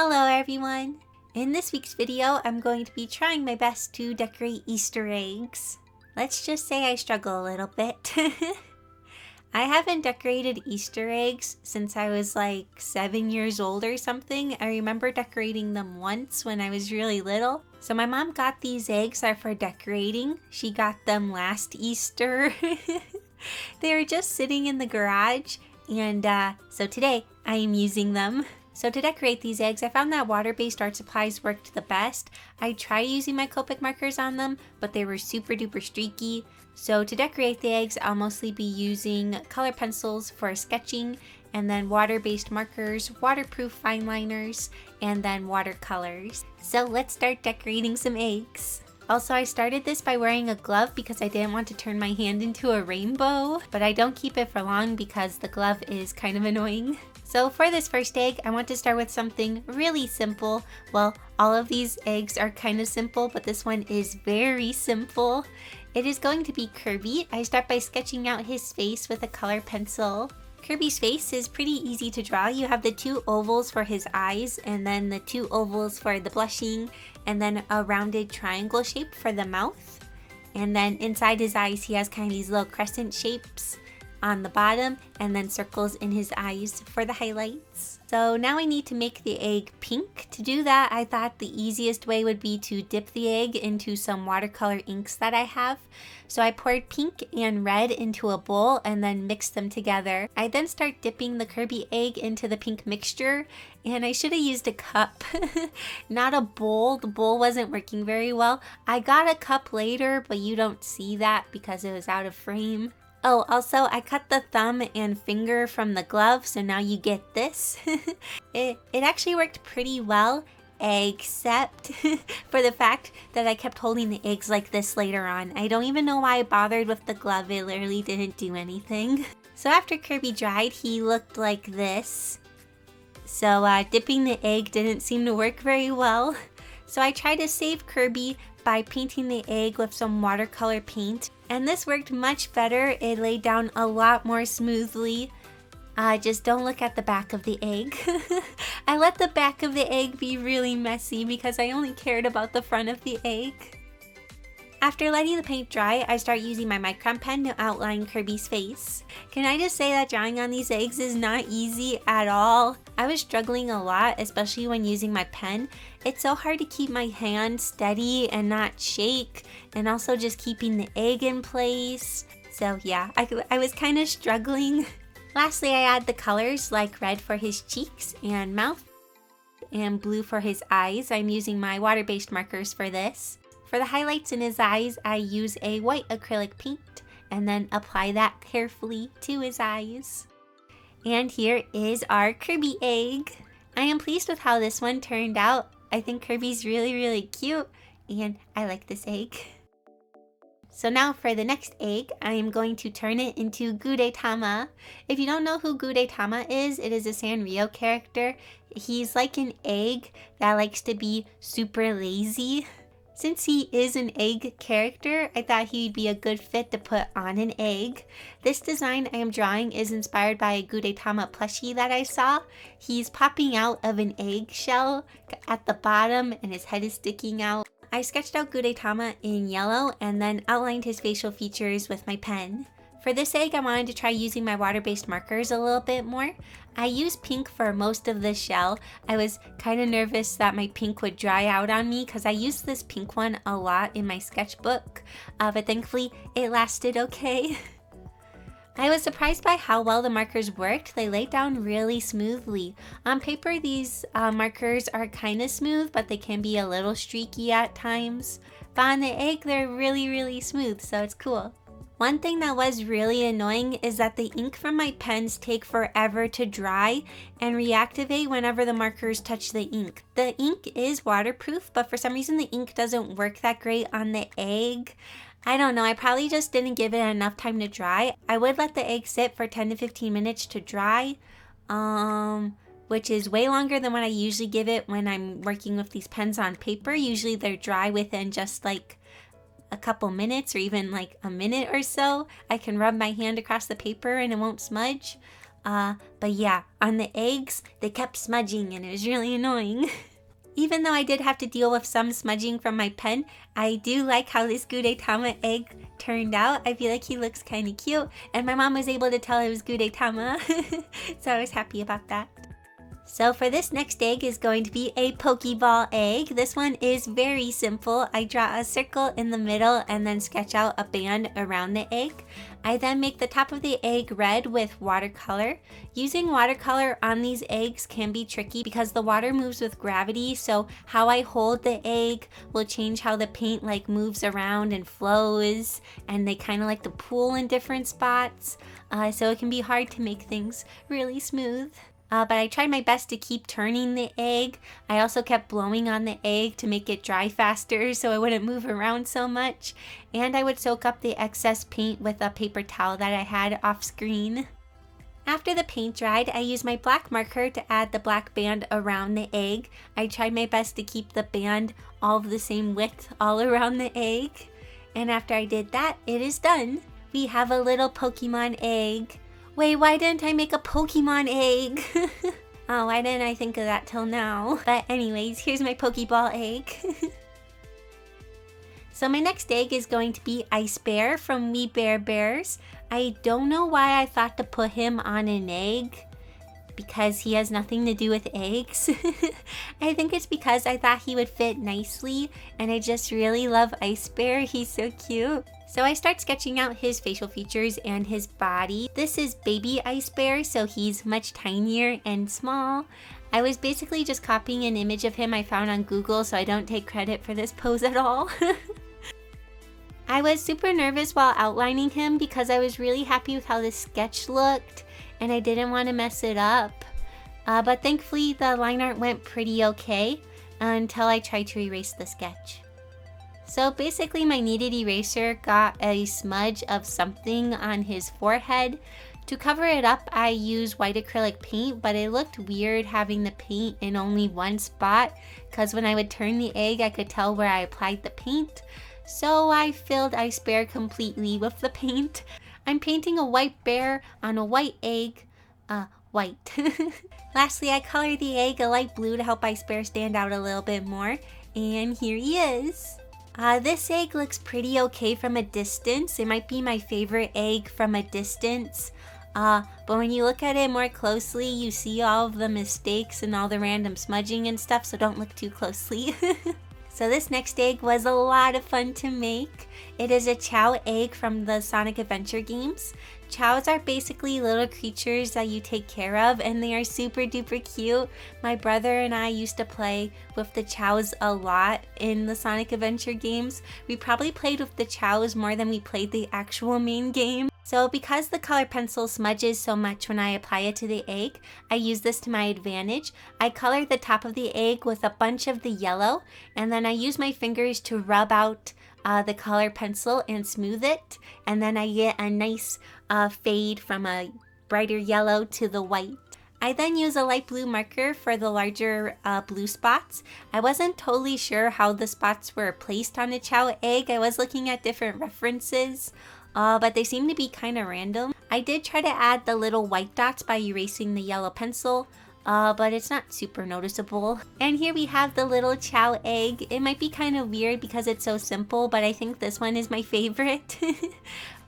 Hello everyone! In this week's video, I'm going to be trying my best to decorate Easter eggs. Let's just say I struggle a little bit. I haven't decorated Easter eggs since I was like 7 years old or something. I remember decorating them once when I was really little. So my mom got these eggs are for decorating. She got them last Easter. They were just sitting in the garage and so today I am using them. So to decorate these eggs, I found that water-based art supplies worked the best. I tried using my Copic markers on them, but they were super duper streaky. So to decorate the eggs, I'll mostly be using color pencils for sketching, and then water-based markers, waterproof fine liners, and then watercolors. So let's start decorating some eggs. Also, I started this by wearing a glove because I didn't want to turn my hand into a rainbow, but I don't keep it for long because the glove is kind of annoying. So for this first egg, I want to start with something really simple. Well, all of these eggs are kind of simple, but this one is very simple. It is going to be Kirby. I start by sketching out his face with a color pencil. Kirby's face is pretty easy to draw. You have the 2 ovals for his eyes, and then the 2 ovals for the blushing, and then a rounded triangle shape for the mouth. And then inside his eyes, he has kind of these little crescent shapes on the bottom, and then circles in his eyes for the highlights. So now I need to make the egg pink. To do that, I thought the easiest way would be to dip the egg into some watercolor inks that I have. So I poured pink and red into a bowl and then mixed them together. I then start dipping the Kirby egg into the pink mixture, and I should have used a cup, not a bowl. The bowl wasn't working very well. I got a cup later, but you don't see that because it was out of frame. Oh, also, I cut the thumb and finger from the glove, so now you get this. It actually worked pretty well, except for the fact that I kept holding the eggs like this later on. I don't even know why I bothered with the glove. It literally didn't do anything. So after Kirby dried, he looked like this. So dipping the egg didn't seem to work very well. So I tried to save Kirby by painting the egg with some watercolor paint. And this worked much better. It laid down a lot more smoothly. Just don't look at the back of the egg. I let the back of the egg be really messy because I only cared about the front of the egg. After letting the paint dry, I start using my micron pen to outline Kirby's face. Can I just say that drawing on these eggs is not easy at all? I was struggling a lot, especially when using my pen. It's so hard to keep my hand steady and not shake, and also just keeping the egg in place. So yeah, I was kind of struggling. Lastly, I add the colors like red for his cheeks and mouth, and blue for his eyes. I'm using my water-based markers for this. For the highlights in his eyes, I use a white acrylic paint and then apply that carefully to his eyes. And here is our Kirby egg. I am pleased with how this one turned out. I think Kirby's really cute, and I like this egg. So now for the next egg, I am going to turn it into Gudetama. If you don't know who Gudetama is, it is a Sanrio character. He's like an egg that likes to be super lazy. Since he is an egg character, I thought he'd be a good fit to put on an egg. This design I am drawing is inspired by a Gudetama plushie that I saw. He's popping out of an eggshell at the bottom and his head is sticking out. I sketched out Gudetama in yellow and then outlined his facial features with my pen. For this egg, I wanted to try using my water-based markers a little bit more. I used pink for most of the shell. I was kind of nervous that my pink would dry out on me because I used this pink one a lot in my sketchbook, but thankfully it lasted okay. I was surprised by how well the markers worked. They laid down really smoothly. On paper, these markers are kind of smooth, but they can be a little streaky at times. But on the egg, they're really smooth, so it's cool. One thing that was really annoying is that the ink from my pens take forever to dry and reactivate whenever the markers touch the ink. The ink is waterproof, but for some reason the ink doesn't work that great on the egg. I don't know, I probably just didn't give it enough time to dry. I would let the egg sit for 10 to 15 minutes to dry, which is way longer than what I usually give it when I'm working with these pens on paper. Usually they're dry within just like a couple minutes or even like a minute or so. I can rub my hand across the paper and it won't smudge. But yeah, on the eggs, they kept smudging and it was really annoying. Even though I did have to deal with some smudging from my pen, I do like how this Gudetama egg turned out. I feel like he looks kind of cute, and my mom was able to tell it was Gudetama, so I was happy about that. So for this next egg is going to be a Pokeball egg. This one is very simple. I draw a circle in the middle and then sketch out a band around the egg. I then make the top of the egg red with watercolor. Using watercolor on these eggs can be tricky because the water moves with gravity, so how I hold the egg will change how the paint moves around and flows, and they kind of like to pool in different spots, so it can be hard to make things really smooth. But I tried my best to keep turning the egg. I also kept blowing on the egg to make it dry faster so it wouldn't move around so much. And I would soak up the excess paint with a paper towel that I had off screen. After the paint dried, I used my black marker to add the black band around the egg. I tried my best to keep the band all of the same width all around the egg. And after I did that, it is done. We have a little Pokemon egg. Wait, why didn't I make a Pokemon egg? Oh, why didn't I think of that till now? But anyways, here's my Pokeball egg. So my next egg is going to be Ice Bear from We Bear Bears. I don't know why I thought to put him on an egg, because he has nothing to do with eggs. I think it's because I thought he would fit nicely, and I just really love Ice Bear. He's so cute. So I start sketching out his facial features and his body. This is baby Ice Bear, so he's much tinier and small. I was basically just copying an image of him I found on Google, so I don't take credit for this pose at all. I was super nervous while outlining him because I was really happy with how this sketch looked, and I didn't want to mess it up. But thankfully the line art went pretty okay until I tried to erase the sketch. So basically my kneaded eraser got a smudge of something on his forehead. To cover it up, I used white acrylic paint, but it looked weird having the paint in only one spot, because when I would turn the egg, I could tell where I applied the paint. So I filled Ice Bear completely with the paint. I'm painting a white bear on a white egg, white. Lastly, I colored the egg a light blue to help Ice Bear stand out a little bit more, and here he is. This egg looks pretty okay from a distance. It might be my favorite egg from a distance. But when you look at it more closely, you see all of the mistakes and all the random smudging and stuff, so don't look too closely. So this next egg was a lot of fun to make. It is a Chow egg from the Sonic Adventure games. Chows are basically little creatures that you take care of, and they are super duper cute. My brother and I used to play with the Chows a lot in the Sonic Adventure games. We probably played with the Chows more than we played the actual main game. So because the color pencil smudges so much when I apply it to the egg, I use this to my advantage. I color the top of the egg with a bunch of the yellow, and then I use my fingers to rub out the color pencil and smooth it, and then I get a nice fade from a brighter yellow to the white. I then use a light blue marker for the larger blue spots. I wasn't totally sure how the spots were placed on a Chow egg. I was looking at different references, but they seem to be kind of random. I did try to add the little white dots by erasing the yellow pencil, but it's not super noticeable. And here we have the little Chow egg. It might be kind of weird because it's so simple, but I think this one is my favorite.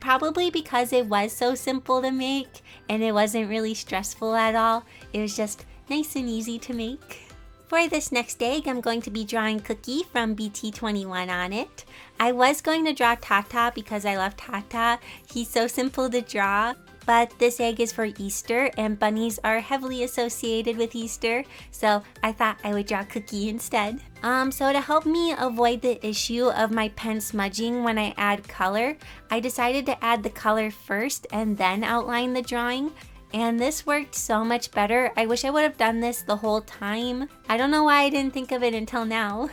Probably because it was so simple to make and it wasn't really stressful at all. It was just nice and easy to make. For this next egg, I'm going to be drawing Cookie from BT21 on it. I was going to draw Tata because I love Tata. He's so simple to draw. But this egg is for Easter, and bunnies are heavily associated with Easter, so I thought I would draw Cookie instead. So to help me avoid the issue of my pen smudging when I add color, I decided to add the color first and then outline the drawing. And this worked so much better. I wish I would have done this the whole time. I don't know why I didn't think of it until now.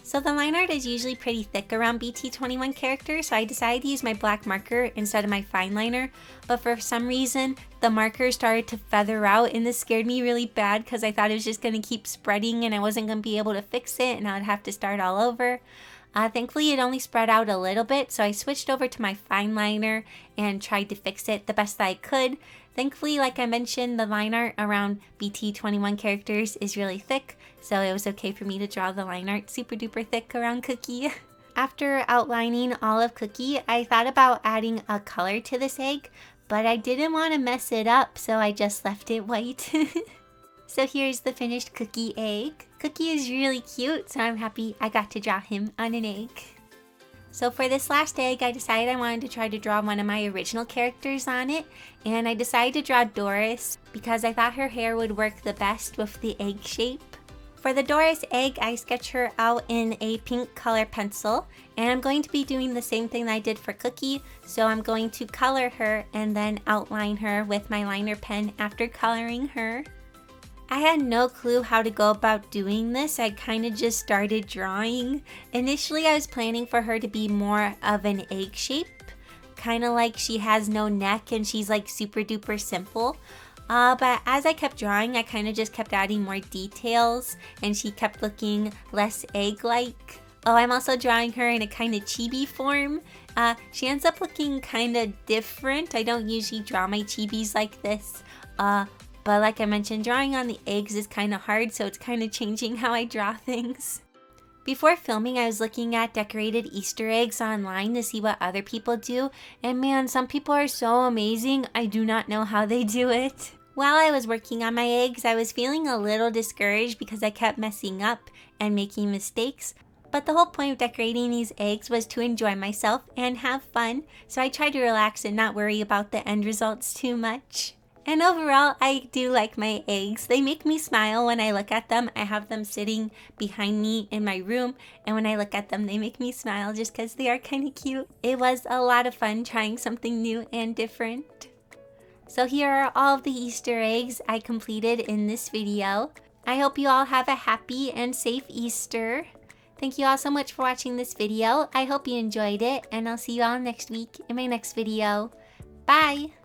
So the line art is usually pretty thick around BT21 characters, so I decided to use my black marker instead of my fine liner. But for some reason, the marker started to feather out, and this scared me really bad because I thought it was just going to keep spreading and I wasn't going to be able to fix it and I would have to start all over. Thankfully, it only spread out a little bit, so I switched over to my fine liner and tried to fix it the best that I could. Thankfully, like I mentioned, the line art around BT21 characters is really thick, so it was okay for me to draw the line art super duper thick around Cookie. After outlining all of Cookie, I thought about adding a color to this egg, but I didn't want to mess it up, so I just left it white. So here's the finished Cookie egg. Cookie is really cute, so I'm happy I got to draw him on an egg. So for this last egg, I decided I wanted to try to draw one of my original characters on it, and I decided to draw Doris because I thought her hair would work the best with the egg shape. For the Doris egg, I sketched her out in a pink color pencil, and I'm going to be doing the same thing that I did for Cookie, so I'm going to color her and then outline her with my liner pen after coloring her. I had no clue how to go about doing this. I kind of just started drawing. Initially, I was planning for her to be more of an egg shape, kind of like she has no neck and she's like super duper simple. But as I kept drawing, I kind of just kept adding more details and she kept looking less egg-like. Oh, I'm also drawing her in a kind of chibi form. She ends up looking kind of different. I don't usually draw my chibis like this. But like I mentioned, drawing on the eggs is kind of hard, so it's kind of changing how I draw things. Before filming, I was looking at decorated Easter eggs online to see what other people do, and man, some people are so amazing. I do not know how they do it. While I was working on my eggs, I was feeling a little discouraged because I kept messing up and making mistakes. But the whole point of decorating these eggs was to enjoy myself and have fun, so I tried to relax and not worry about the end results too much. And overall, I do like my eggs. They make me smile when I look at them. I have them sitting behind me in my room, and when I look at them, they make me smile just because they are kind of cute. It was a lot of fun trying something new and different. So here are all of the Easter eggs I completed in this video. I hope you all have a happy and safe Easter. Thank you all so much for watching this video. I hope you enjoyed it, and I'll see you all next week in my next video. Bye!